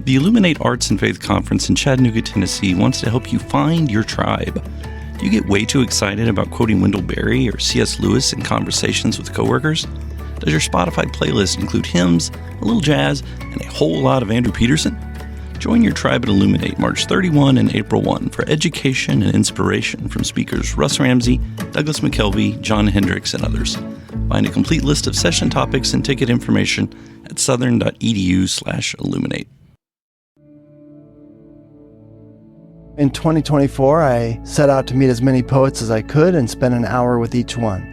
The Illuminate Arts and Faith Conference in Chattanooga, Tennessee wants to help you find your tribe. Do you get way too excited about quoting Wendell Berry or C.S. Lewis in conversations with coworkers? Does your Spotify playlist include hymns, a little jazz, and a whole lot of Andrew Peterson? Join your tribe at Illuminate March 31 and April 1 for education and inspiration from speakers Russ Ramsey, Douglas McKelvey, John Hendricks, and others. Find a complete list of session topics and ticket information at southern.edu/illuminate. In 2024, I set out to meet as many poets as I could and spend an hour with each one.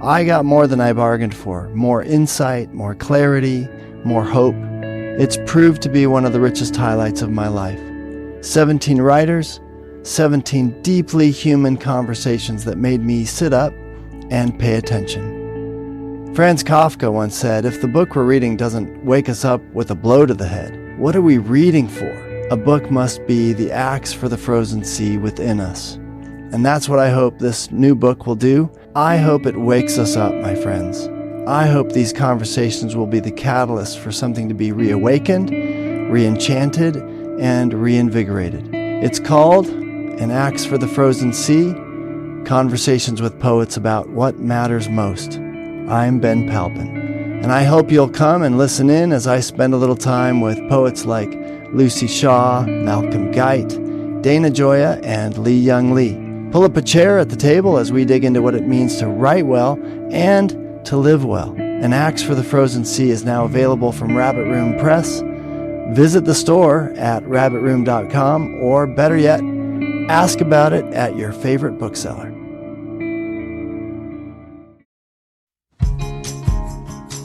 I got more than I bargained for, more insight, more clarity, more hope. It's proved to be one of the richest highlights of my life. 17 writers, 17 deeply human conversations that made me sit up and pay attention. Franz Kafka once said, if the book we're reading doesn't wake us up with a blow to the head, what are we reading for? A book must be the axe for the frozen sea within us. And that's what I hope this new book will do. I hope it wakes us up, my friends. I hope these conversations will be the catalyst for something to be reawakened, re-enchanted, and reinvigorated. It's called An Axe for the Frozen Sea, Conversations with Poets About What Matters Most. I'm Ben Palpin, and I hope you'll come and listen in as I spend a little time with poets like Lucy Shaw, Malcolm Guite, Dana Gioia, and Lee Young Lee. Pull up a chair at the table as we dig into what it means to write well and to live well. An Axe for the Frozen Sea is now available from Rabbit Room Press. Visit the store at rabbitroom.com, or better yet, ask about it at your favorite bookseller.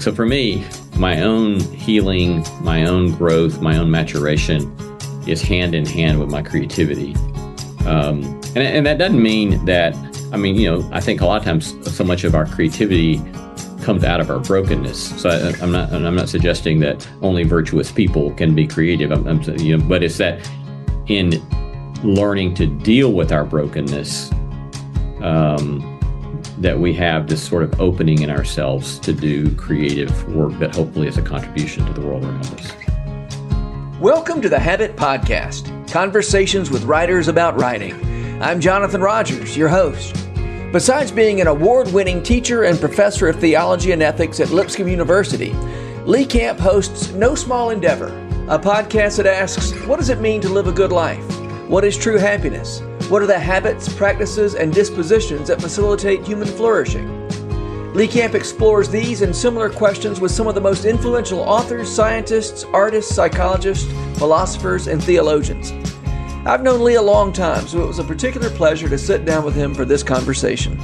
So for me, my own healing, my own growth, my own maturation is hand in hand with my creativity. And that doesn't mean that, I think a lot of times so much of our creativity comes out of our brokenness. So I'm not suggesting that only virtuous people can be creative. But it's that in learning to deal with our brokenness, that we have this sort of opening in ourselves to do creative work that hopefully is a contribution to the world around us. Welcome to the Habit Podcast, conversations with writers about writing. I'm Jonathan Rogers, your host. Besides being an award-winning teacher and professor of theology and ethics at Lipscomb University, Lee Camp hosts No Small Endeavor, a podcast that asks, what does it mean to live a good life? What is true happiness? What are the habits, practices, and dispositions that facilitate human flourishing? Lee Camp explores these and similar questions with some of the most influential authors, scientists, artists, psychologists, philosophers, and theologians. I've known Lee a long time, so it was a particular pleasure to sit down with him for this conversation.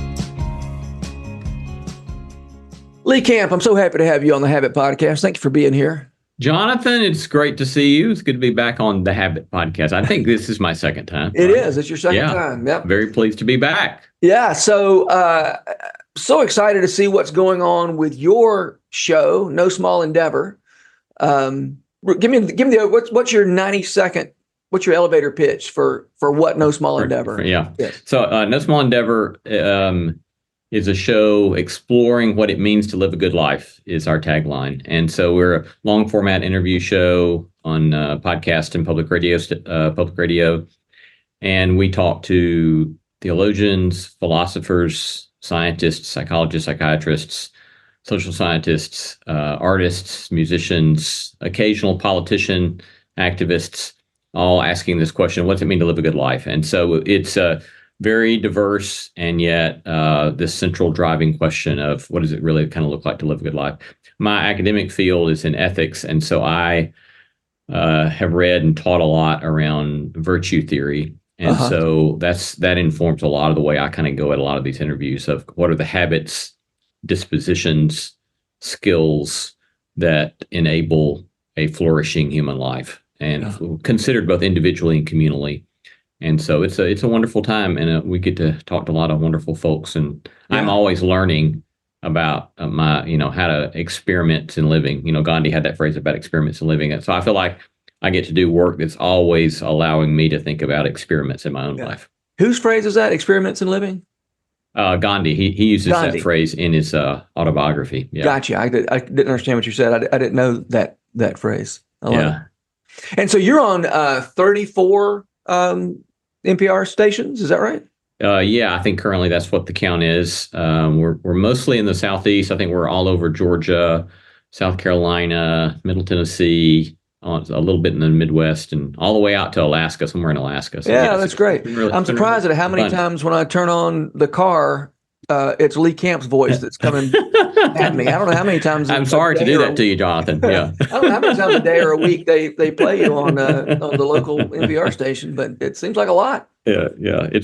Lee Camp, I'm so happy to have you on the Habit Podcast. Thank you for being here. Jonathan, it's great to see you. It's good to be back on the Habit Podcast. I think this is my second time. It is. It's your second time. Yep. Very pleased to be back. Yeah. So excited to see what's going on with your show, No Small Endeavor. Give me what's your 90-second, what's your elevator pitch for what No Small Endeavor? Yes. So No Small Endeavor is a show exploring what it means to live a good life is our tagline. And so we're a long format interview show on podcast and public radio. And we talk to theologians, philosophers, scientists, psychologists, psychiatrists, social scientists, artists, musicians, occasional politician, activists, all asking this question, what's it mean to live a good life? And so it's very diverse, and yet this central driving question of what does it really kind of look like to live a good life? My academic field is in ethics, and so I have read and taught a lot around virtue theory. And so that informs a lot of the way I kind of go at a lot of these interviews of what are the habits, dispositions, skills that enable a flourishing human life, and considered both individually and communally. And so it's a wonderful time, and we get to talk to a lot of wonderful folks. And I'm always learning about how to experiment in living. Gandhi had that phrase about experiments in living. And so I feel like I get to do work that's always allowing me to think about experiments in my own life. Whose phrase is that? Experiments in living? Gandhi. He uses that phrase in his autobiography. Yeah. Gotcha. I didn't understand what you said. I didn't know that phrase. I love it. And so you're on 34 NPR stations, is that right? Yeah, I think currently that's what the count is. We're mostly in the Southeast. I think we're all over Georgia, South Carolina, Middle Tennessee, a little bit in the Midwest, and all the way out to Alaska, somewhere in Alaska. So yeah, that's great. I'm surprised at how many times when I turn on the car, it's Lee Camp's voice that's coming at me. I don't know how many times. I'm sorry to do that to you, Jonathan. Yeah. I don't know how many times a day or a week they play you on the local NPR station, but it seems like a lot. Yeah.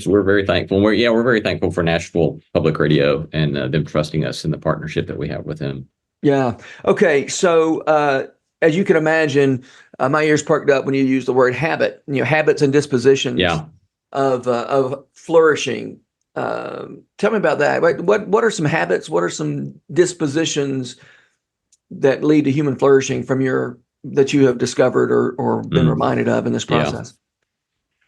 We're very thankful. We're very thankful for Nashville Public Radio and them trusting us in the partnership that we have with them. Yeah. Okay. So as you can imagine, my ears perked up when you use the word habit. Habits and dispositions. Yeah. Of flourishing. Tell me about that. What are some habits? What are some dispositions that lead to human flourishing that you have discovered or been reminded of in this process? Yeah.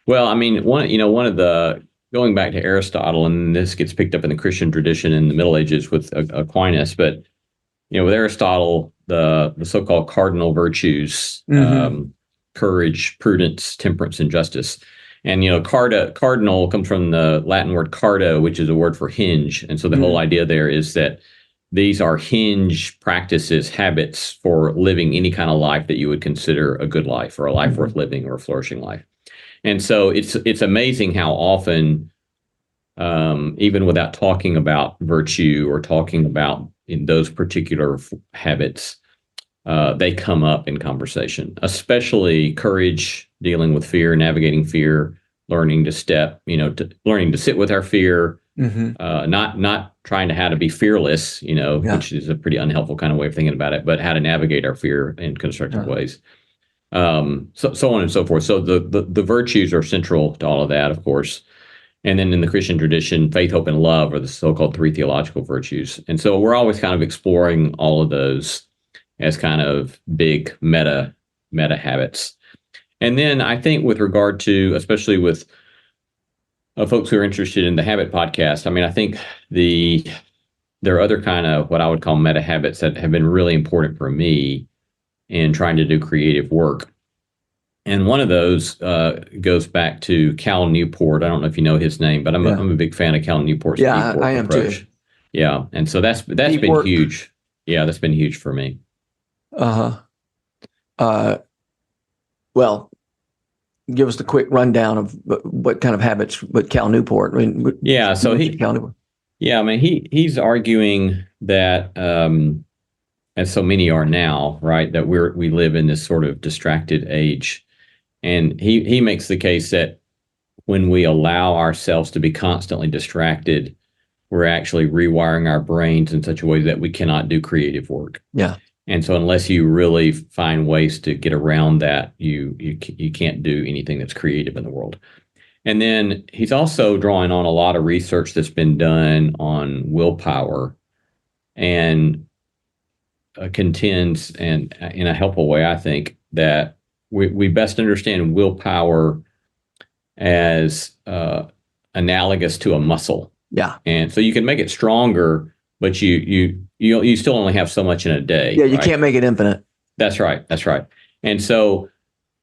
Well, I mean, one of the, going back to Aristotle, and this gets picked up in the Christian tradition in the Middle Ages with Aquinas, but with Aristotle, the so-called cardinal virtues, courage, prudence, temperance, and justice. And, cardinal comes from the Latin word cardo, which is a word for hinge. And so the whole idea there is that these are hinge practices, habits for living any kind of life that you would consider a good life or a life worth living or a flourishing life. And so it's amazing how often, even without talking about virtue or talking about in those particular habits, they come up in conversation, especially courage, dealing with fear, navigating fear, learning to learning to sit with our fear, not trying to how to be fearless, which is a pretty unhelpful kind of way of thinking about it, but how to navigate our fear in constructive ways. So on and so forth. So the virtues are central to all of that, of course. And then in the Christian tradition, faith, hope, and love are the so-called three theological virtues. And so we're always kind of exploring all of those as kind of big meta habits. And then I think with regard to, especially with folks who are interested in the Habit podcast, I mean, I think there are other kind of what I would call meta habits that have been really important for me in trying to do creative work. And one of those goes back to Cal Newport. I don't know if you know his name, but I'm a big fan of Cal Newport's deep work I am approach. Too. Yeah, and so that's deep been work. Huge. Yeah, that's been huge for me. Well, give us the quick rundown of what kind of habits with Cal Newport. I mean, Cal Newport. Yeah, I mean he's arguing that, as so many are now, right, that we live in this sort of distracted age. And he makes the case that when we allow ourselves to be constantly distracted, we're actually rewiring our brains in such a way that we cannot do creative work. Yeah. And so unless you really find ways to get around that, you can't do anything that's creative in the world. And then he's also drawing on a lot of research that's been done on willpower and contends, and in a helpful way, I think, that we best understand willpower as analogous to a muscle. Yeah. And so you can make it stronger, but you still only have so much in a day. Yeah, you can't make it infinite. That's right. And so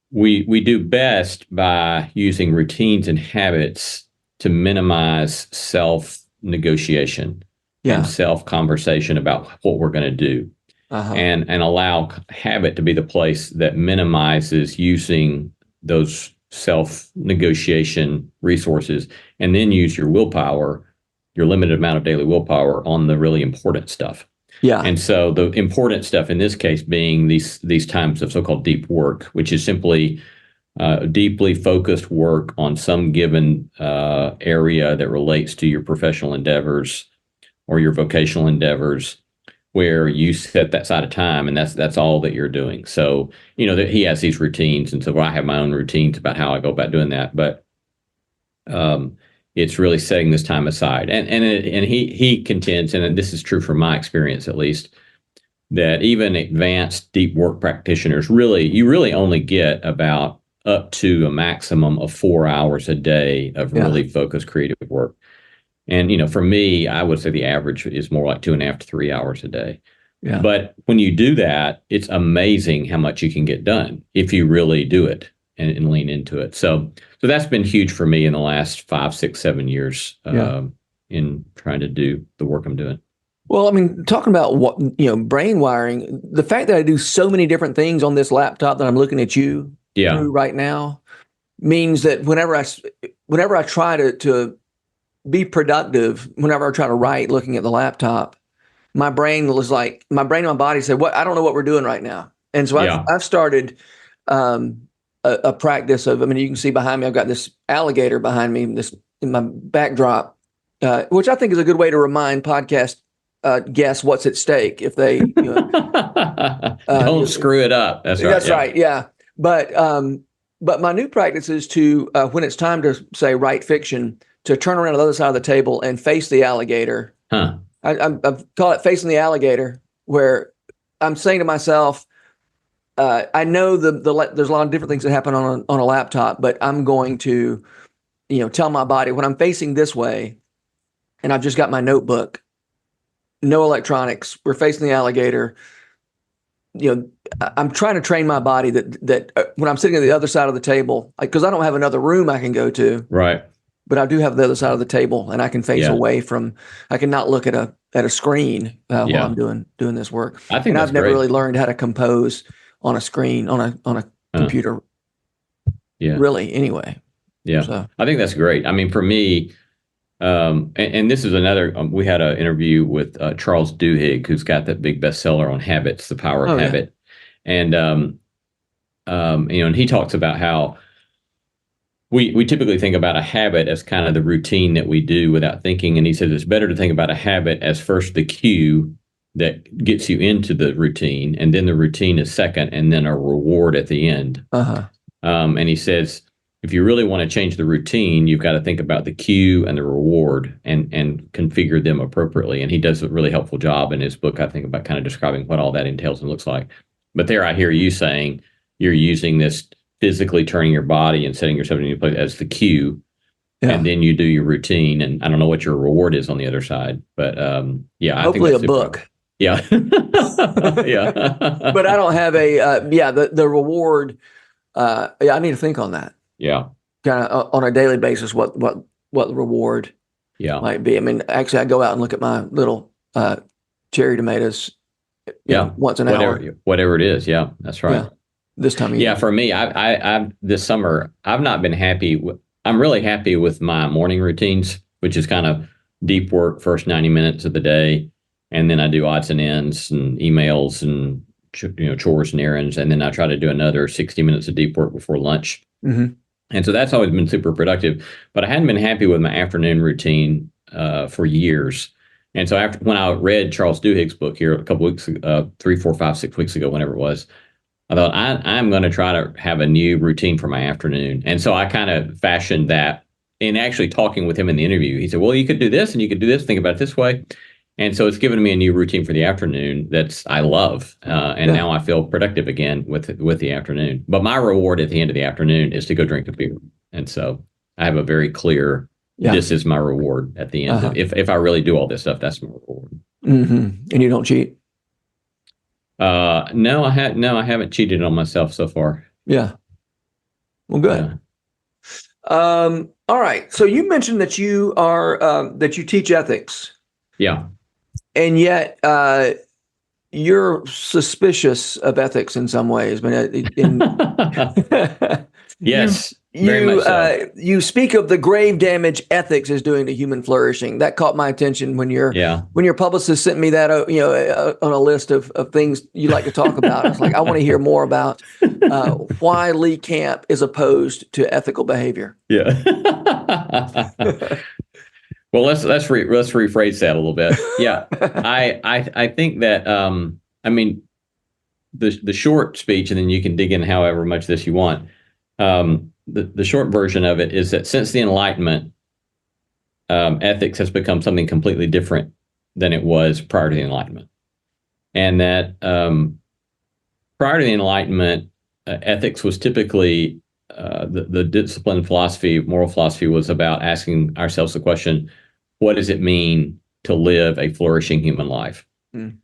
we do best by using routines and habits to minimize self-negotiation and self-conversation about what we're going to do. And allow habit to be the place that minimizes using those self-negotiation resources, and then use your willpower, your limited amount of daily willpower, on the really important stuff. Yeah. And so the important stuff in this case being these times of so-called deep work, which is simply deeply focused work on some given area that relates to your professional endeavors or your vocational endeavors, where you set that side of time and that's all that you're doing. So, that he has these routines. And so I have my own routines about how I go about doing that. But it's really setting this time aside. And he contends, and this is true from my experience at least, that even advanced deep work practitioners you really only get about up to a maximum of 4 hours a day of really focused creative work. And, for me, I would say the average is more like 2.5 to 3 hours a day. Yeah. But when you do that, it's amazing how much you can get done if you really do it and lean into it. So that's been huge for me in the last 5, 6, 7 years in trying to do the work I'm doing. Well, I mean, talking about what, brain wiring, the fact that I do so many different things on this laptop that I'm looking at you through right now means that whenever I try to be productive, whenever I try to write looking at the laptop, my brain and my body said, "What? I don't know what we're doing right now." And so I've started a practice of. I mean, you can see behind me, I've got this alligator behind me, this in my backdrop, which I think is a good way to remind podcast guests what's at stake if they don't screw it up. That's right. That's right. Yeah, but my new practice is to when it's time to say write fiction, to turn around to the other side of the table and face the alligator. Huh. I've called it facing the alligator, where I'm saying to myself, I know there's a lot of different things that happen on a laptop, but I'm going to, tell my body when I'm facing this way, and I've just got my notebook, no electronics, we're facing the alligator. I'm trying to train my body that when I'm sitting at the other side of the table, because I don't have another room I can go to. Right. But I do have the other side of the table, and I can face away from. I can not look at a screen while I'm doing this work. I think I've never really learned how to compose on a screen on a computer. Yeah. Really. Anyway. Yeah. So. I think that's great. I mean, for me, and this is another. We had an interview with Charles Duhigg, who's got that big bestseller on habits, The Power of Habit, and and he talks about how. We typically think about a habit as kind of the routine that we do without thinking. And he says it's better to think about a habit as first the cue that gets you into the routine, and then the routine is second, and then a reward at the end. And he says, if you really want to change the routine, you've got to think about the cue and the reward and configure them appropriately. And he does a really helpful job in his book, I think, about kind of describing what all that entails and looks like. But there I hear you saying you're using this physically turning your body and setting yourself in a new place as the cue, and then you do your routine. And I don't know what your reward is on the other side, but I hopefully think a book. Yeah, yeah. But I don't have the reward. I need to think on that. Yeah, kind of on a daily basis. What the reward might be. I mean, actually, I go out and look at my little cherry tomatoes. Once an hour, whatever it is. Yeah, that's right. Yeah. This time of year. Yeah, for me, I this summer, I've not been happy. I'm really happy with my morning routines, which is kind of deep work, first 90 minutes of the day. And then I do odds and ends and emails and, chores and errands. And then I try to do another 60 minutes of deep work before lunch. Mm-hmm. And so that's always been super productive. But I hadn't been happy with my afternoon routine for years. And so when I read Charles Duhigg's book here a couple weeks ago, 3, 4, 5, 6 weeks ago, whenever it was, I thought I'm going to try to have a new routine for my afternoon. And so I kind of fashioned that in actually talking with him in the interview. He said, well, you could do this and you could do this, think about it this way. And so it's given me a new routine for the afternoon I love. Now I feel productive again with the afternoon. But my reward at the end of the afternoon is to go drink a beer. And so I have a very clear, this is my reward at the end. If I really do all this stuff, that's my reward. Mm-hmm. And you don't cheat? No, I haven't cheated on myself so far. Yeah. Well, good. Yeah. All right. So you mentioned that you are that you teach ethics. Yeah. And yet you're suspicious of ethics in some ways. Yes. Very much so. You speak of the grave damage ethics is doing to human flourishing. That caught my attention when your publicist sent me that on a list of things you like to talk about. I was like, I want to hear more about why Lee Camp is opposed to ethical behavior. Yeah. Well, let's rephrase that a little bit. Yeah, I think that the short speech, and then you can dig in however much this you want. The short version of it is that since the Enlightenment, ethics has become something completely different than it was prior to the Enlightenment. And that prior to the Enlightenment, ethics was typically the discipline philosophy, moral philosophy was about asking ourselves the question, what does it mean to live a flourishing human life? Mm.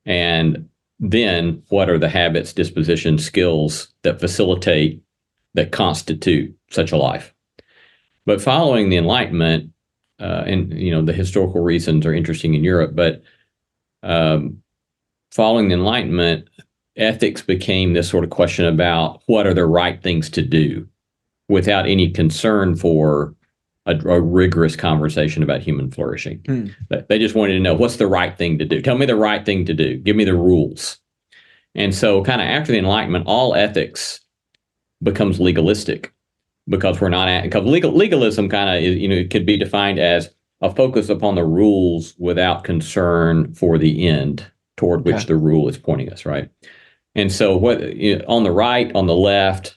And then what are the habits, dispositions, skills that facilitate, that constitute such a life? But following the Enlightenment, and the historical reasons are interesting in Europe, but following the Enlightenment, ethics became this sort of question about what are the right things to do without any concern for a rigorous conversation about human flourishing. They just wanted to know, what's the right thing to do? Tell me the right thing to do. Give me the rules. And so kind of after the Enlightenment, all ethics becomes legalistic, because legalism kind of is, could be defined as a focus upon the rules without concern for the end toward which the rule is pointing us, right? And so on the right, on the left,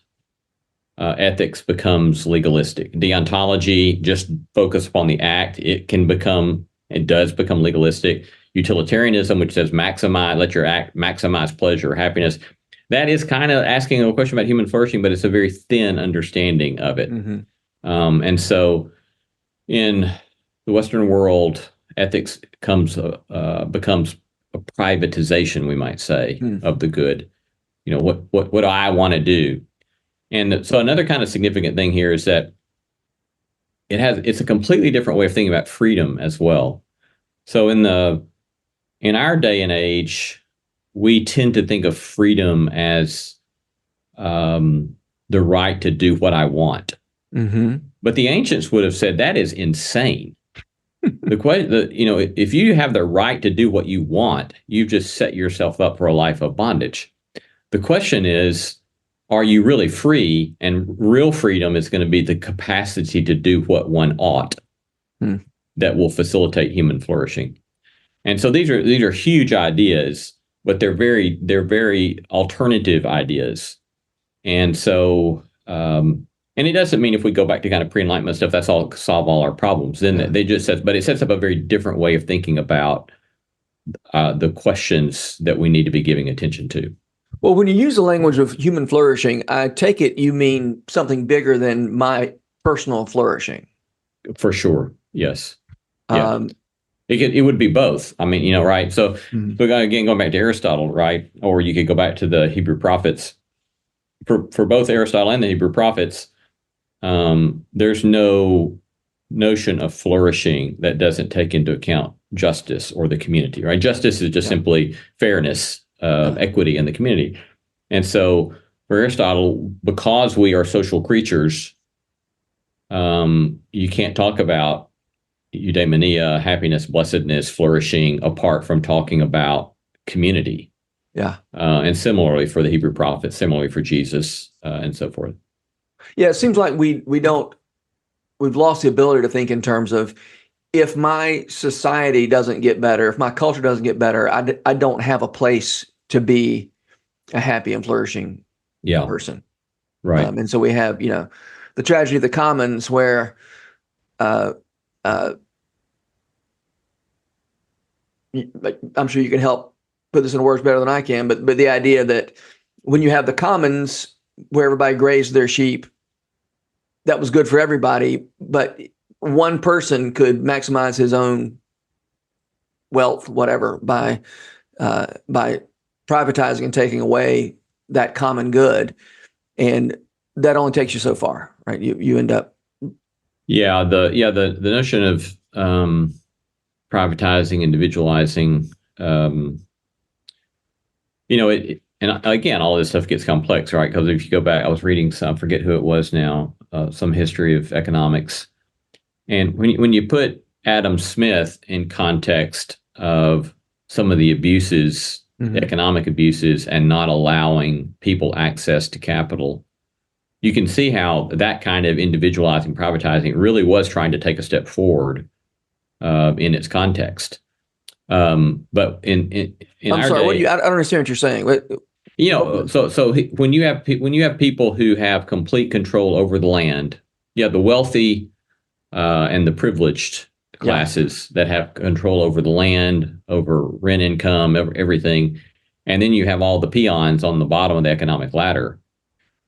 ethics becomes legalistic. Deontology, just focus upon the act. It does become legalistic. Utilitarianism, which says let your act maximize pleasure or happiness. That is kind of asking a question about human flourishing, but it's a very thin understanding of it. And so in the Western world, ethics becomes a privatization, we might say, of the good. What do I want to do? And so another kind of significant thing here is that it's a completely different way of thinking about freedom as well. So in our day and age, we tend to think of freedom as the right to do what I want. But the ancients would have said that is insane. If you have the right to do what you want, you've just set yourself up for a life of bondage. The question is, are you really free? And real freedom is going to be the capacity to do what one ought that will facilitate human flourishing. And so these are huge ideas, but they're very alternative ideas. And so, and it doesn't mean if we go back to kind of pre-Enlightenment stuff, that's all solve all our problems. Then they just says, but it sets up a very different way of thinking about the questions that we need to be giving attention to. Well, when you use the language of human flourishing, I take it you mean something bigger than my personal flourishing. For sure. Yes. Yeah. It would be both. I mean, right. So, again, going back to Aristotle, right? Or you could go back to the Hebrew prophets. For both Aristotle and the Hebrew prophets, there's no notion of flourishing that doesn't take into account justice or the community, right? Justice is just simply fairness, equity in the community. And so for Aristotle, because we are social creatures, you can't talk about eudaimonia, happiness, blessedness, flourishing, apart from talking about community. And similarly for the Hebrew prophets, similarly for Jesus, and so forth. Yeah, it seems like we've lost the ability to think in terms of, if my society doesn't get better, if my culture doesn't get better, I don't have a place to be a happy and flourishing person. Right. And so we have, the tragedy of the commons, where I'm sure you can help put this in words better than I can, but the idea that when you have the commons where everybody grazed their sheep, that was good for everybody, but one person could maximize his own wealth, whatever, by privatizing and taking away that common good, and that only takes you so far, right? You end up. The notion of privatizing, individualizing, and again, all this stuff gets complex, right? Because if you go back, I was reading some, I forget who it was now, some history of economics. And when you put Adam Smith in context of some of the abuses, economic abuses, and not allowing people access to capital, you can see how that kind of individualizing, privatizing really was trying to take a step forward in its context. But in I'm our sorry, day, I don't understand what you're saying. So when you have people who have complete control over the land, the wealthy and the privileged classes that have control over the land, over rent income, everything, and then you have all the peons on the bottom of the economic ladder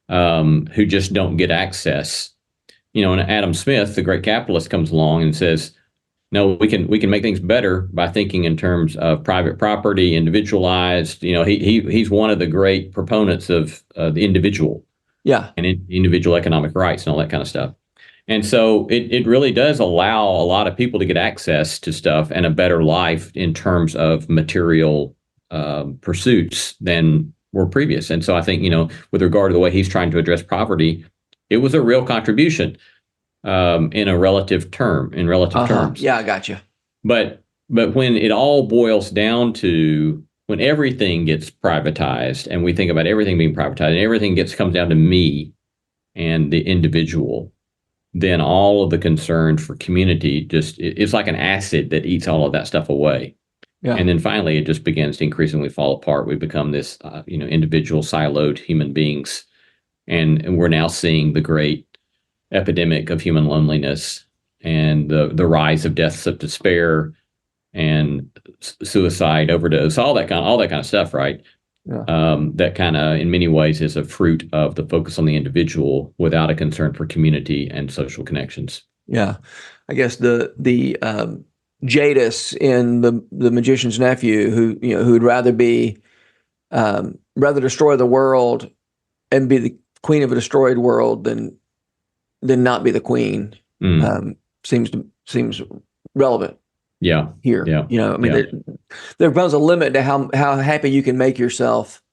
who just don't get access. And Adam Smith, the great capitalist, comes along and says, no, we can make things better by thinking in terms of private property, individualized. He's one of the great proponents of the individual Yeah. and individual economic rights and all that kind of stuff. And so it really does allow a lot of people to get access to stuff and a better life in terms of material pursuits than were previous. And so I think, with regard to the way he's trying to address poverty, it was a real contribution in relative terms. Yeah, I got you. But when it all boils down to when everything gets privatized and we think about everything being privatized and everything comes down to me and the individual, then all of the concern for community it's like an acid that eats all of that stuff away. Yeah. And then finally, it just begins to increasingly fall apart. We become this, individual siloed human beings. And we're now seeing the great epidemic of human loneliness and the rise of deaths of despair and suicide, overdose, all that kind of stuff, right? Yeah. That kind of, in many ways, is a fruit of the focus on the individual without a concern for community and social connections. Yeah, I guess the Jadis in the Magician's Nephew, who'd rather destroy the world and be the queen of a destroyed world than not be the queen, seems relevant. Yeah. Here. Yeah. There becomes a limit to how happy you can make yourself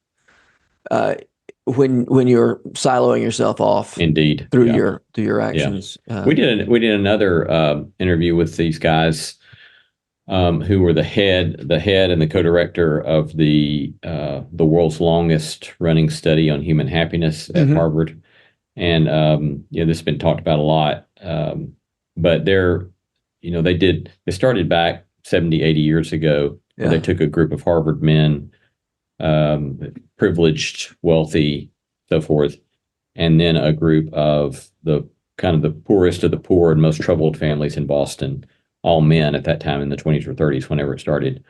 when you're siloing yourself off. Indeed. Through your actions. Yeah. We did another interview with these guys who were the head and the co-director of the world's longest running study on human happiness at Harvard. And this has been talked about a lot. But they started back 70, 80 years ago. Yeah. They took a group of Harvard men, privileged, wealthy, so forth, and then a group of the kind of the poorest of the poor and most troubled families in Boston, all men at that time in the 20s or 30s, whenever it started.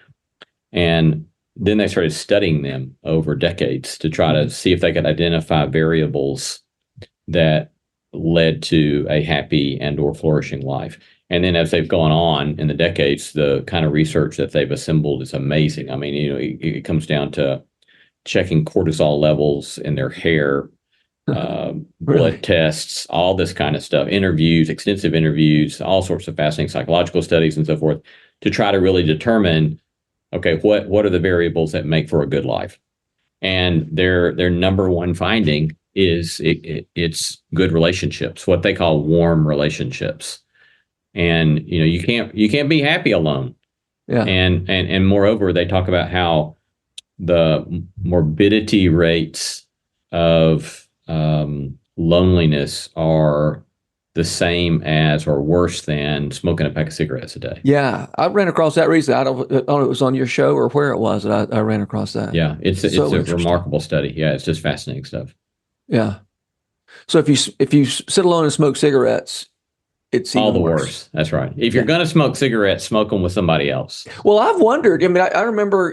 And then they started studying them over decades to try to see if they could identify variables that led to a happy and or flourishing life. And then as they've gone on in the decades, the kind of research that they've assembled is amazing. I mean, it comes down to checking cortisol levels in their hair, blood tests, all this kind of stuff, interviews, extensive interviews, all sorts of fascinating psychological studies and so forth, to try to really determine, okay, what are the variables that make for a good life? And their number one finding is it's good relationships, what they call warm relationships. And you can't be happy alone. Yeah. And moreover, they talk about how the morbidity rates of loneliness are the same as or worse than smoking a pack of cigarettes a day. Yeah, I ran across that recently. I don't know if it was on your show or where it was that I ran across that. Yeah, it's a remarkable study. Yeah, it's just fascinating stuff. Yeah. So if you sit alone and smoke cigarettes, it's all the worse. That's right. If you're going to smoke cigarettes, smoke them with somebody else. Well, I've wondered. I mean, I remember,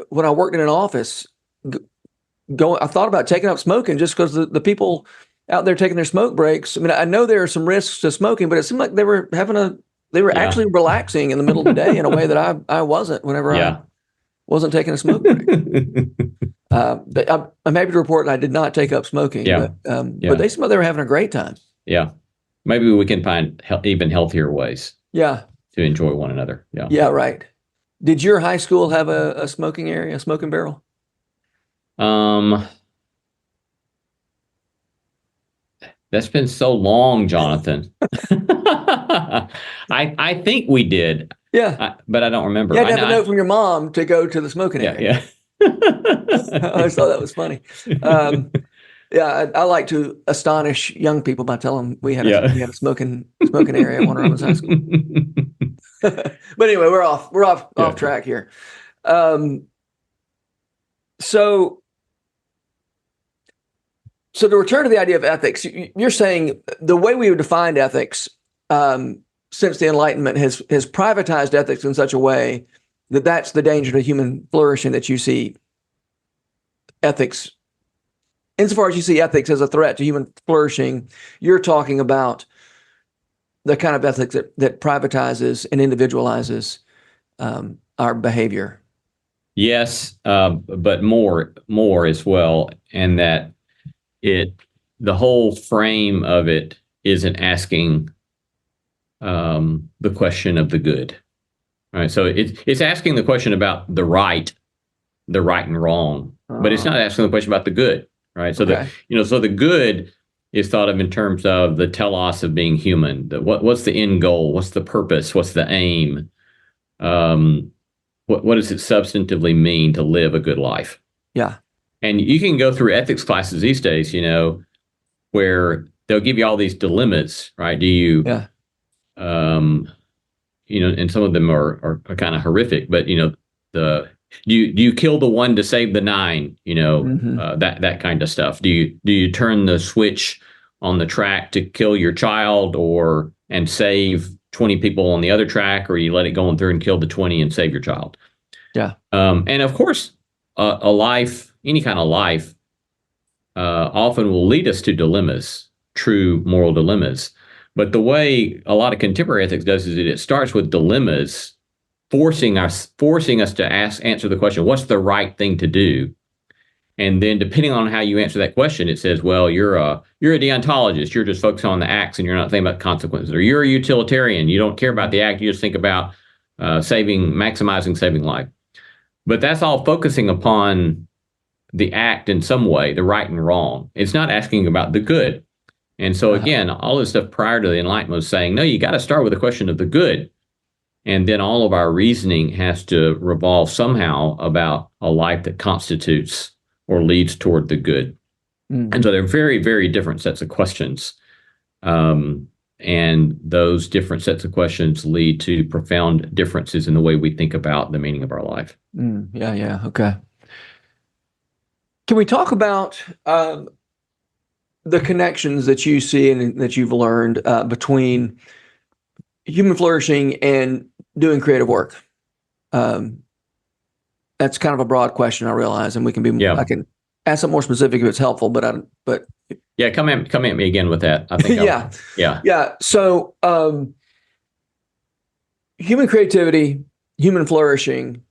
when I worked in an office, I thought about taking up smoking just because the people out there taking their smoke breaks. I mean, I know there are some risks to smoking, but it seemed like they were actually relaxing in the middle of the day in a way that I wasn't whenever I wasn't taking a smoke break. I'm happy to report that I did not take up smoking. Yeah. But they seemed like they were having a great time. Yeah. Maybe we can find even healthier ways. Yeah. To enjoy one another. Yeah. Yeah. Right. Did your high school have a smoking area, a smoking barrel? That's been so long, Jonathan. I think we did. Yeah. But I don't remember. You had to have a note from your mom to go to the smoking area. Yeah. I always thought that was funny. I like to astonish young people by telling them we had a smoking area at Warner Robins High School. But anyway, we're off track here. So to return to the idea of ethics, you're saying the way we would define ethics since the Enlightenment has privatized ethics in such a way that that's the danger to human flourishing, that you see ethics. Insofar as you see ethics as a threat to human flourishing, you're talking about the kind of ethics that privatizes and individualizes our behavior. Yes, but more as well, and that the whole frame of it isn't asking the question of the good. Right. So it's asking the question about the right and wrong, but it's not asking the question about the good. Right. So Okay. so the good is thought of in terms of the telos of being human. What's the end goal? What's the purpose? What's the aim? What does it substantively mean to live a good life? Yeah. And you can go through ethics classes these days, where they'll give you all these dilemmas, right? Do you, Yeah. And some of them are kind of horrific, but do you kill the one to save the nine? That kind of stuff. Do you turn the switch on the track to kill your child and save 20 people on the other track, or you let it go on through and kill the 20 and save your child? Yeah. And of course, a life, any kind of life, often will lead us to dilemmas, true moral dilemmas. But the way a lot of contemporary ethics does is it starts with dilemmas, forcing us to answer the question, what's the right thing to do? And then depending on how you answer that question, it says, well, you're a deontologist. You're just focused on the acts and you're not thinking about consequences. Or you're a utilitarian. You don't care about the act. You just think about maximizing saving life. But that's all focusing upon the act in some way, the right and wrong. It's not asking about the good. And so again, all this stuff prior to the Enlightenment was saying, no, you got to start with the question of the good. And then all of our reasoning has to revolve somehow about a life that constitutes or leads toward the good. Mm. And so they're very, very different sets of questions. And those different sets of questions lead to profound differences in the way we think about the meaning of our life. Yeah. Okay. Can we talk about the connections that you see and that you've learned between human flourishing and doing creative work? That's kind of a broad question, I realize, and we can be. Yeah. I can ask something more specific if it's helpful, but yeah, come at me again with that. I think. Yeah. So, human creativity, human flourishing.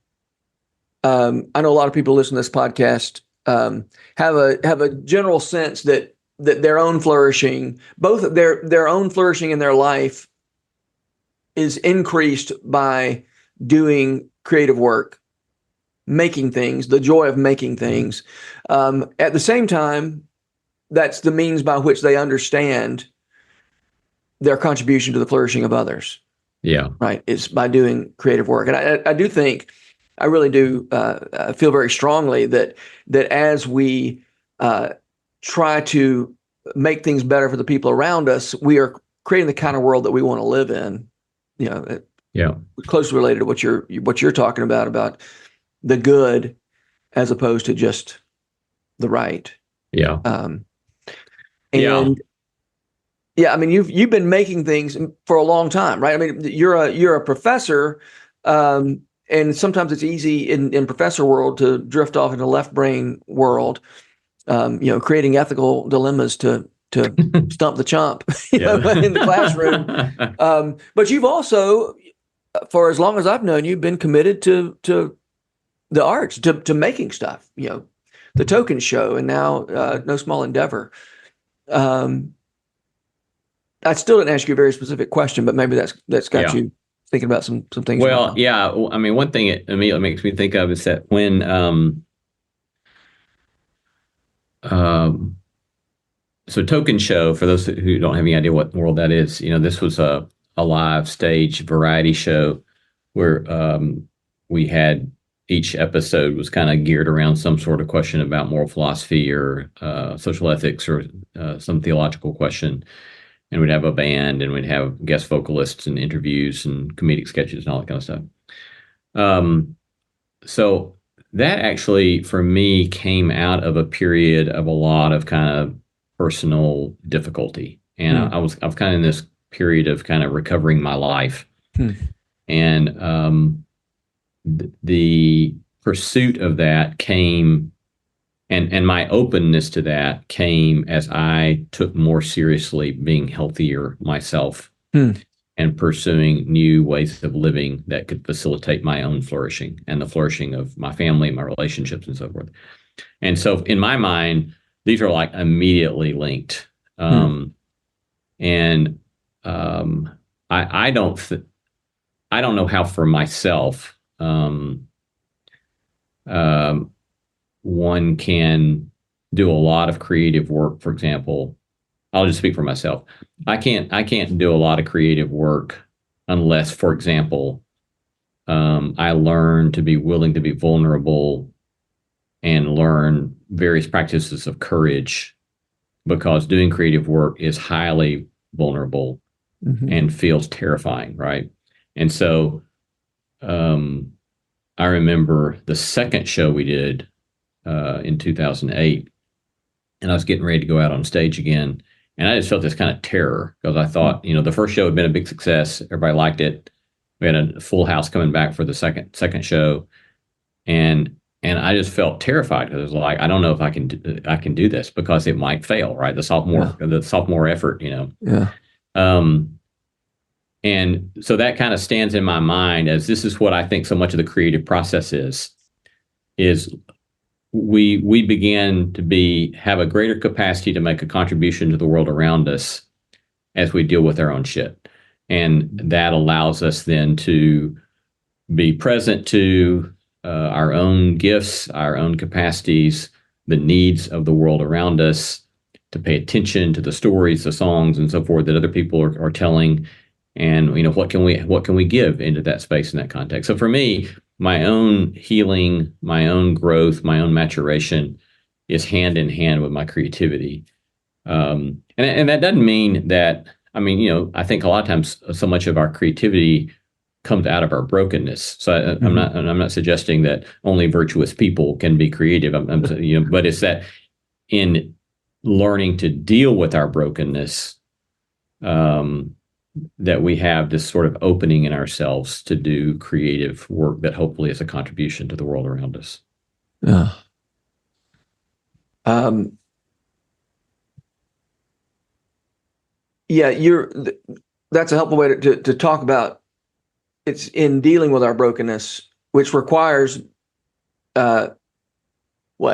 I know a lot of people listening to this podcast have a general sense that their own flourishing, both their own flourishing in their life, is increased by doing creative work, making things, the joy of making things. At the same time, that's the means by which they understand their contribution to the flourishing of others. Yeah. Right. It's by doing creative work. And I do think, I really do feel very strongly that as we try to make things better for the people around us, we are creating the kind of world that we want to live in. Closely related to what you're talking about the good as opposed to just the right. Yeah. I mean, you've been making things for a long time, right? I mean, you're a professor, and sometimes it's easy in professor world to drift off into left brain world, creating ethical dilemmas to stump the chump in the classroom. But you've also, for as long as I've known you, been committed to the arts, to making stuff, the Token Show, and now No Small Endeavor. I still didn't ask you a very specific question, but maybe that's got you thinking about some things. Well, I mean, one thing it immediately makes me think of is that when so Token Show, for those who don't have any idea what world that is, this was a live stage variety show where we had each episode was kind of geared around some sort of question about moral philosophy or social ethics or some theological question. And we'd have a band and we'd have guest vocalists and interviews and comedic sketches and all that kind of stuff. So that actually, for me, came out of a period of a lot of kind of personal difficulty. And I was kind of in this period of kind of recovering my life. And the pursuit of that came, and my openness to that came as I took more seriously being healthier myself and pursuing new ways of living that could facilitate my own flourishing and the flourishing of my family, my relationships, and so forth. And so in my mind, these are like immediately linked. And I don't know how for myself one can do a lot of creative work. For example, I'll just speak for myself. I can't do a lot of creative work unless, for example, I learn to be willing to be vulnerable and learn various practices of courage, because doing creative work is highly vulnerable and feels terrifying, right? And so I remember the second show we did in 2008, and I was getting ready to go out on stage again. And I just felt this kind of terror, because I thought, the first show had been a big success. Everybody liked it. We had a full house coming back for the second show. And I just felt terrified, because it was like, I don't know if I can do this, because it might fail, right? The sophomore effort, Yeah. And so that kind of stands in my mind as this is what I think so much of the creative process is we begin to have a greater capacity to make a contribution to the world around us as we deal with our own shit. And that allows us then to be present to our own gifts, our own capacities, the needs of the world around us, to pay attention to the stories, the songs, and so forth that other people are telling. And what can we give into that space in that context? So for me, my own healing, my own growth, my own maturation is hand in hand with my creativity. And that doesn't mean that, I think a lot of times so much of our creativity comes out of our brokenness. So I'm not suggesting that only virtuous people can be creative. But it's that in learning to deal with our brokenness, that we have this sort of opening in ourselves to do creative work that hopefully is a contribution to the world around us. Yeah. That's a helpful way to talk about. It's in dealing with our brokenness, which requires what?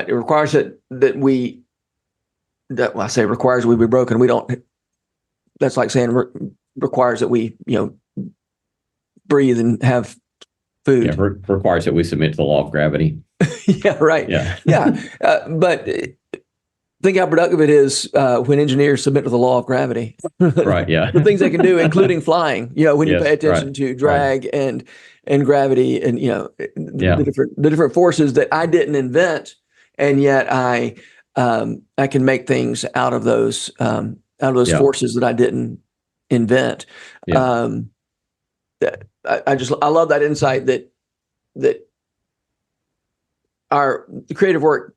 It requires I say requires we be broken. We don't. That's like saying requires that we, breathe and have food. Yeah, requires that we submit to the law of gravity. Yeah, right. Yeah. But think how productive it is when engineers submit to the law of gravity. Right. Yeah. The things they can do, including flying. When you pay attention to drag and gravity, and the different forces that I didn't invent, and yet I can make things out of those forces that I didn't invent. Yeah. I love that insight that our creative work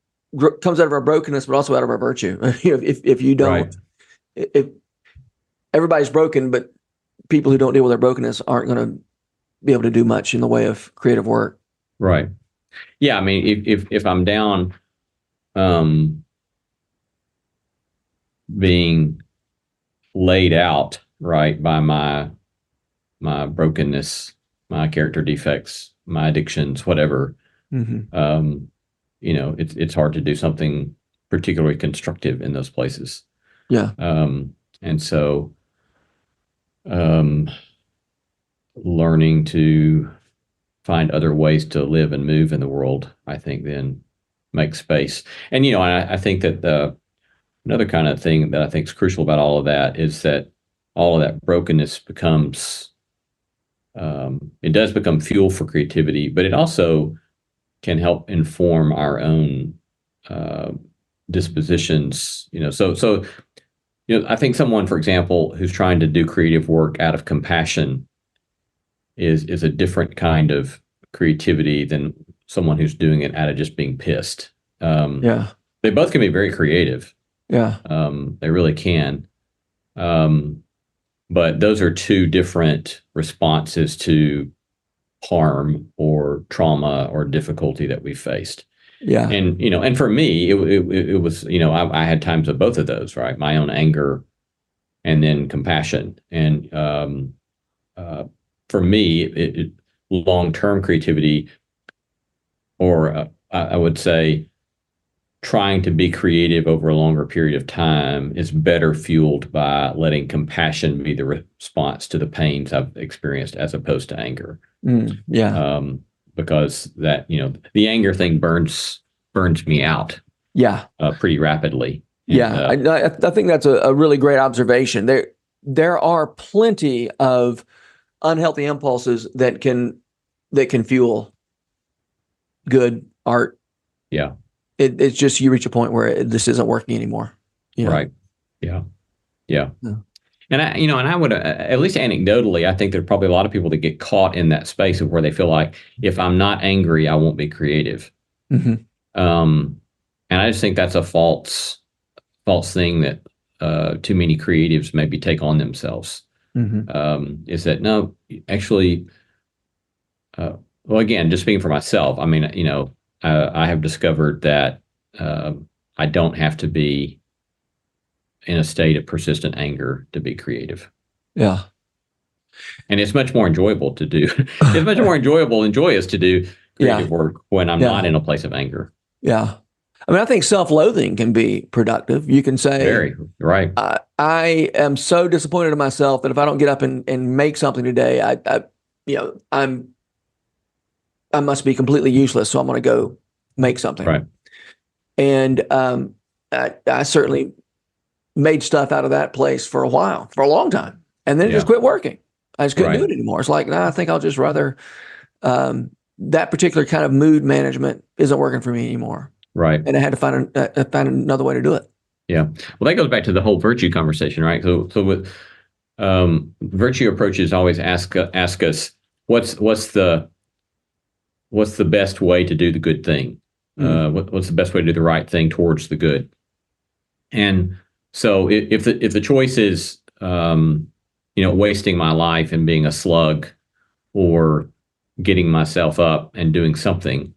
comes out of our brokenness, but also out of our virtue. If you don't, if everybody's broken, but people who don't deal with their brokenness aren't going to be able to do much in the way of creative work. Right. Yeah. If I'm down, being laid out, right, by my brokenness, my character defects, my addictions, whatever, it's hard to do something particularly constructive in those places. Yeah. And so learning to find other ways to live and move in the world, I think then makes space. And, I think that another kind of thing that I think is crucial about all of that is that all of that brokenness becomes, it does become fuel for creativity, but it also can help inform our own dispositions. So I think someone, for example, who's trying to do creative work out of compassion is a different kind of creativity than someone who's doing it out of just being pissed. They both can be very creative. Yeah. They really can. But those are two different responses to harm or trauma or difficulty that we faced. Yeah. And for me, it was, I had times of both of those, right? My own anger and then compassion. And for me, long-term creativity, or I would say trying to be creative over a longer period of time, is better fueled by letting compassion be the response to the pains I've experienced as opposed to anger. Because that, the anger thing burns me out pretty rapidly. And, I think that's a really great observation. There are plenty of unhealthy impulses that can fuel good art. Yeah. It's just you reach a point where this isn't working anymore. Right. Yeah. And I would, at least anecdotally, I think there are probably a lot of people that get caught in that space of where they feel like, if I'm not angry, I won't be creative. Mm-hmm. And I just think that's a false thing that too many creatives maybe take on themselves. Mm-hmm. Is that, no, actually, well, again, just speaking for myself, I mean, I have discovered that I don't have to be in a state of persistent anger to be creative. Yeah. And it's much more enjoyable to do. It's much more enjoyable and joyous to do creative work when I'm not in a place of anger. Yeah. I mean, I think self-loathing can be productive. You can say, very right. I am so disappointed in myself that if I don't get up and make something today, I must be completely useless. So I'm going to go make something. Right. And I certainly made stuff out of that place for a long time. And then it just quit working. I just couldn't do it anymore. It's like, I think I'll just rather, that particular kind of mood management isn't working for me anymore. Right. And I had to find another way to do it. Yeah. Well, that goes back to the whole virtue conversation, right? So with virtue approaches always ask us, what's the best way to do the good thing? What's the best way to do the right thing towards the good? And so if the choice is, wasting my life and being a slug, or getting myself up and doing something,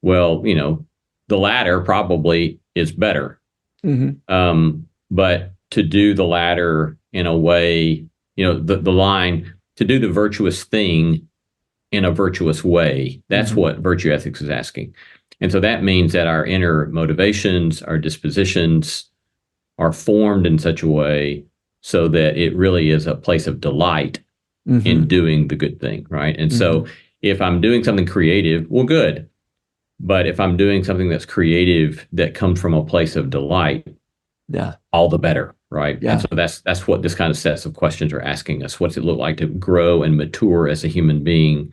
well, the latter probably is better. Mm-hmm. But to do the latter in a way, the line, to do the virtuous thing in a virtuous way, that's what virtue ethics is asking. And so that means that our inner motivations, our dispositions are formed in such a way so that it really is a place of delight in doing the good thing, right? And so if I'm doing something creative, well, good. But if I'm doing something that's creative that comes from a place of delight, all the better, right? Yeah. And so that's what this kind of sets of questions are asking us. What's it look like to grow and mature as a human being,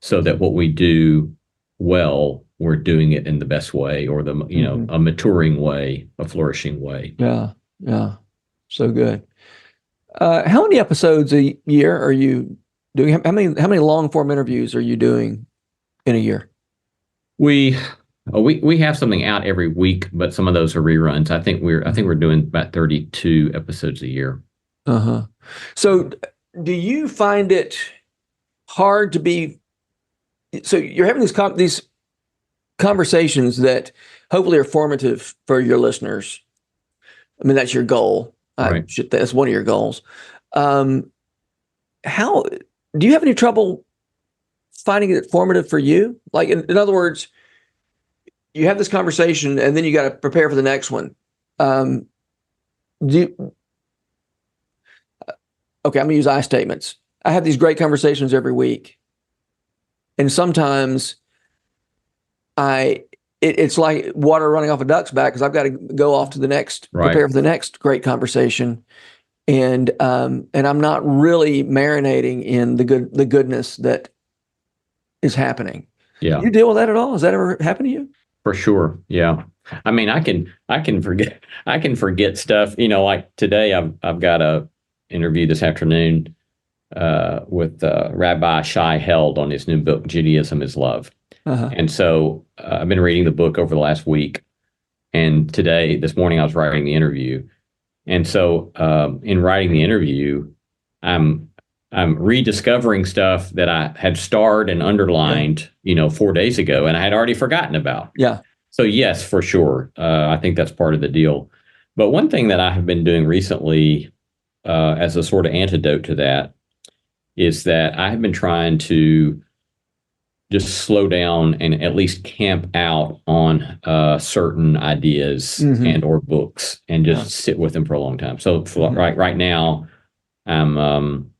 so that what we do well, we're doing it in the best way, or a maturing way, a flourishing way. Yeah. So good. How many episodes a year are you doing? How many long form interviews are you doing in a year? We have something out every week, but some of those are reruns. I think we're doing about 32 episodes a year. So do you find it hard to be, so you're having these conversations that hopefully are formative for your listeners. I mean, that's your goal. Right. That's one of your goals. How do you have any trouble finding it formative for you? Like, in other words, you have this conversation and then you got to prepare for the next one. Okay, I'm going to use I statements. I have these great conversations every week. And sometimes it's like water running off a duck's back, because I've got to go off to the next, prepare for the next great conversation. And I'm not really marinating in the goodness that is happening. Yeah. Do you deal with that at all? Has that ever happened to you? For sure. Yeah. I mean, I can forget stuff, like today I've got a interview this afternoon with Rabbi Shai Held on his new book, Judaism is Love. And so I've been reading the book over the last week, and this morning I was writing the interview. And so in writing the interview, I'm rediscovering stuff that I had starred and underlined, 4 days ago, and I had already forgotten about. Yeah. So yes, for sure. I think that's part of the deal. But one thing that I have been doing recently as a sort of antidote to that is that I have been trying to just slow down and at least camp out on certain ideas and or books and just sit with them for a long time. So right now, I'm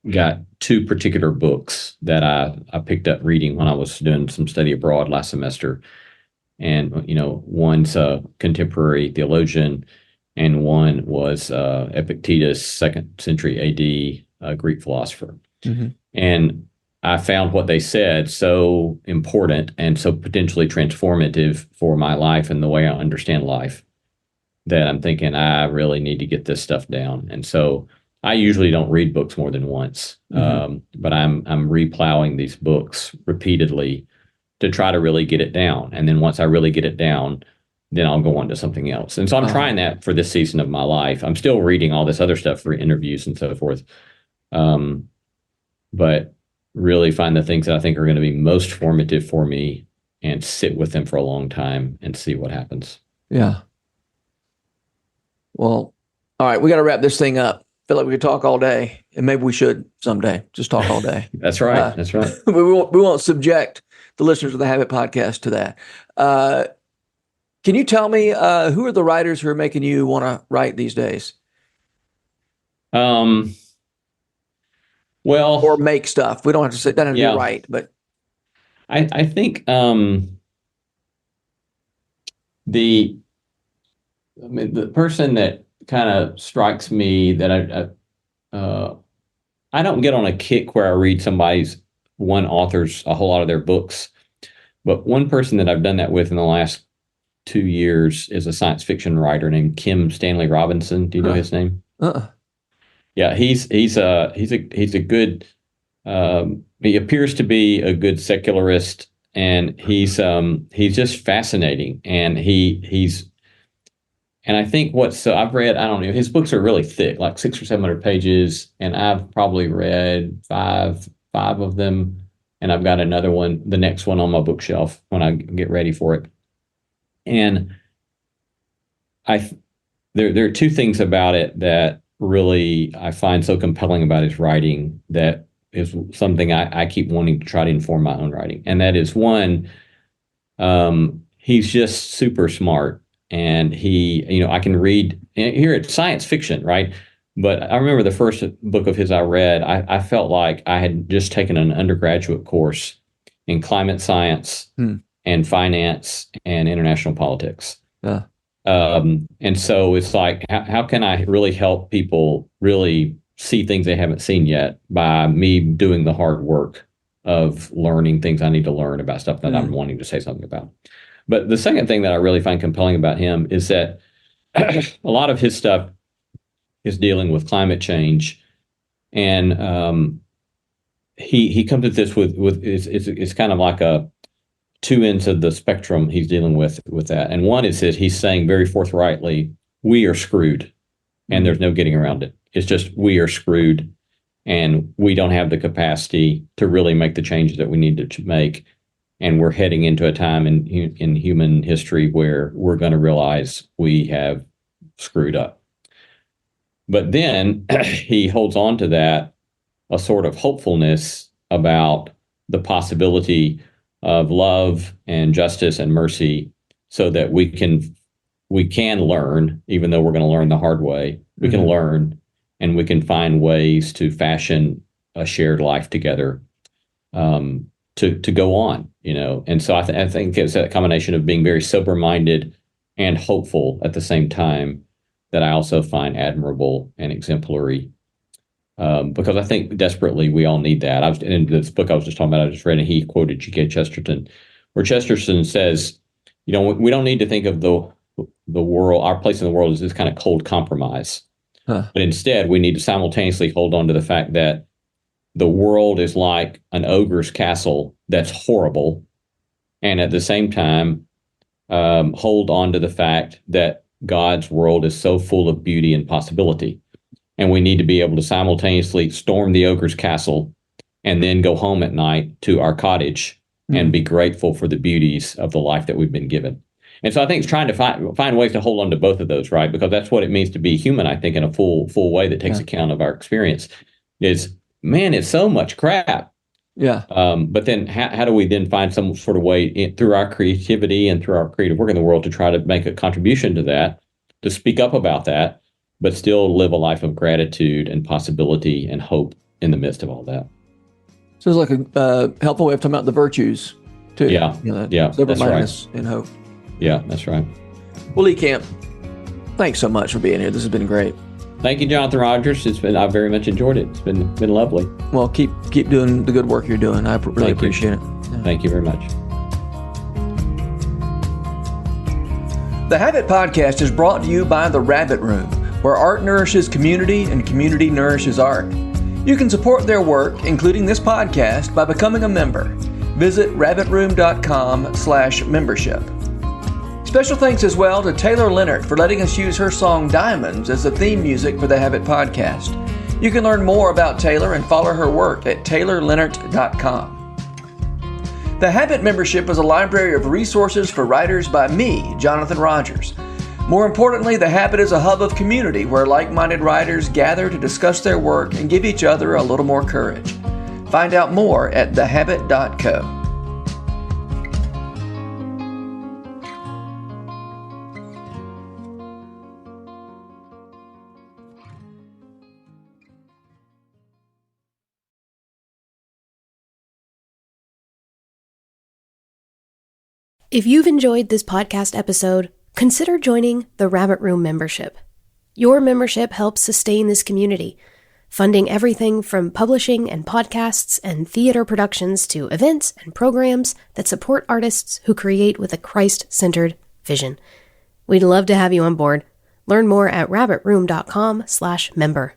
got two particular books that I picked up reading when I was doing some study abroad last semester. And, one's a contemporary theologian, and one was Epictetus, 2nd century AD, Greek philosopher. And I found what they said so important and so potentially transformative for my life and the way I understand life that I'm thinking I really need to get this stuff down. And so I usually don't read books more than once, but I'm replowing these books repeatedly to try to really get it down. And then once I really get it down, then I'll go on to something else. And so I'm trying that for this season of my life. I'm still reading all this other stuff for interviews and so forth. But really find the things that I think are going to be most formative for me and sit with them for a long time and see what happens. Yeah. Well, all right, we got to wrap this thing up. Feel like we could talk all day, and maybe we should someday just talk all day. That's right. That's right. We won't subject the listeners of the Habit Podcast to that. Can you tell me who are the writers who are making you want to write these days? Well, or make stuff. We don't have to say that and be right, but I think the person that kind of strikes me that I don't get on a kick where I read one author's a whole lot of their books, but one person that I've done that with in the last 2 years is a science fiction writer named Kim Stanley Robinson. Do you know his name? Yeah, he's a good. He appears to be a good secularist, and he's just fascinating. And and I think I've read, I don't know, his books are really thick, like 600 or 700 pages, and I've probably read five of them, and I've got another one, the next one on my bookshelf when I get ready for it. And there are two things about it that really I find so compelling about his writing that is something I keep wanting to try to inform my own writing. And that is one, he's just super smart. And I can read here it's science fiction, right? But I remember the first book of his I read, I felt like I had just taken an undergraduate course in climate science and finance and international politics. And so it's like, how can I really help people really see things they haven't seen yet by me doing the hard work of learning things I need to learn about stuff that I'm wanting to say something about. But the second thing that I really find compelling about him is that a lot of his stuff is dealing with climate change. And he comes at this with it's kind of like a two ends of the spectrum he's dealing with that. And one is that he's saying very forthrightly, we are screwed and there's no getting around it. It's just we are screwed and we don't have the capacity to really make the changes that we need to make. And we're heading into a time in human history where we're going to realize we have screwed up. But then he holds on to that, a sort of hopefulness about the possibility of love and justice and mercy so that we can learn, even though we're going to learn the hard way, we can learn and we can find ways to fashion a shared life together to go on, And so I think it's that combination of being very sober-minded and hopeful at the same time that I also find admirable and exemplary. Because I think desperately we all need that. In this book I was just talking about, I just read, and he quoted G.K. Chesterton, where Chesterton says, we don't need to think of the world, our place in the world as this kind of cold compromise. But instead, we need to simultaneously hold on to the fact that the world is like an ogre's castle that's horrible, and at the same time, hold on to the fact that God's world is so full of beauty and possibility. And we need to be able to simultaneously storm the ogre's castle and then go home at night to our cottage and be grateful for the beauties of the life that we've been given. And so I think it's trying to find ways to hold on to both of those, right? Because that's what it means to be human, I think, in a full way that takes account of our experience. Is, man, it's so much crap. Yeah. But then how do we then find some sort of way through our creativity and through our creative work in the world to try to make a contribution to that, to speak up about that, but still live a life of gratitude and possibility and hope in the midst of all that. So it's like a helpful way of talking about the virtues too. Yeah. Sober-mindedness and hope. Yeah, that's right. Well, Lee Camp, thanks so much for being here. This has been great. Thank you, Jonathan Rogers. I've very much enjoyed it. It's been lovely. Well, keep doing the good work you're doing. I really appreciate it. Yeah. Thank you very much. The Habit Podcast is brought to you by The Rabbit Room, where art nourishes community and community nourishes art. You can support their work, including this podcast, by becoming a member. Visit rabbitroom.com/membership. Special thanks as well to Taylor Leonard for letting us use her song Diamonds as the theme music for the Habit Podcast. You can learn more about Taylor and follow her work at taylorleonard.com. The Habit Membership is a library of resources for writers by me, Jonathan Rogers. More importantly, The Habit is a hub of community where like-minded writers gather to discuss their work and give each other a little more courage. Find out more at thehabit.co. If you've enjoyed this podcast episode, consider joining the Rabbit Room membership. Your membership helps sustain this community, funding everything from publishing and podcasts and theater productions to events and programs that support artists who create with a Christ-centered vision. We'd love to have you on board. Learn more at rabbitroom.com/member.